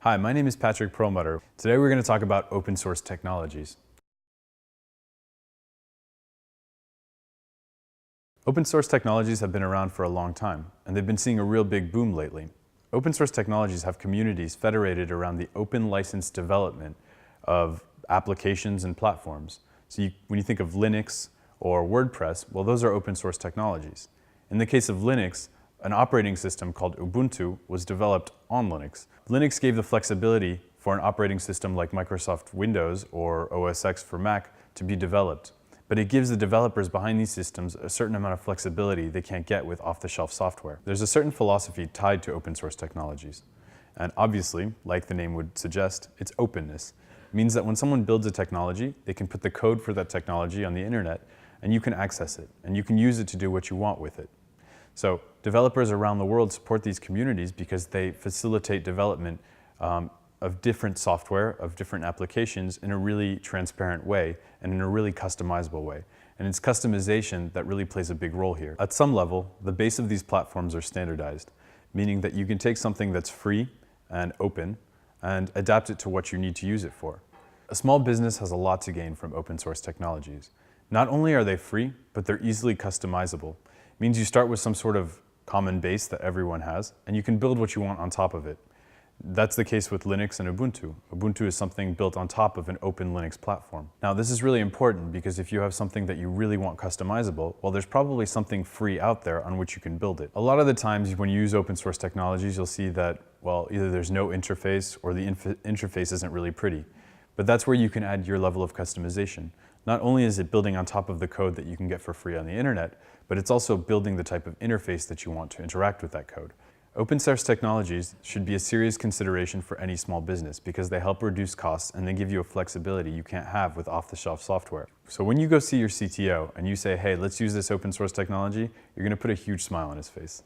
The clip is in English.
Hi, my name is Patrick Perlmutter. Today we're going to talk about open source technologies. Open source technologies have been around for a long time, and they've been seeing a real big boom lately. Open source technologies have communities federated around the open license development of applications and platforms. So when you think of Linux or WordPress, well, those are open source technologies. In the case of Linux, an operating system called Ubuntu was developed on Linux. Linux gave the flexibility for an operating system like Microsoft Windows or OS X for Mac to be developed. But it gives the developers behind these systems a certain amount of flexibility they can't get with off-the-shelf software. There's a certain philosophy tied to open source technologies. And obviously, like the name would suggest, it's openness. It means that when someone builds a technology, they can put the code for that technology on the internet, and you can access it, and you can use it to do what you want with it. So developers around the world support these communities because they facilitate development of different software, of different applications in a really transparent way and in a really customizable way. And it's customization that really plays a big role here. At some level, the base of these platforms are standardized, meaning that you can take something that's free and open and adapt it to what you need to use it for. A small business has a lot to gain from open source technologies. Not only are they free, but they're easily customizable. It means you start with some sort of common base that everyone has, and you can build what you want on top of it. That's the case with Linux and Ubuntu. Ubuntu is something built on top of an open Linux platform. Now, this is really important because if you have something that you really want customizable, well, there's probably something free out there on which you can build it. A lot of the times when you use open source technologies, you'll see that, well, either there's no interface or the interface isn't really pretty. But that's where you can add your level of customization. Not only is it building on top of the code that you can get for free on the internet, but it's also building the type of interface that you want to interact with that code. Open source technologies should be a serious consideration for any small business because they help reduce costs and they give you a flexibility you can't have with off-the-shelf software. So when you go see your CTO and you say, hey, let's use this open source technology, you're going to put a huge smile on his face.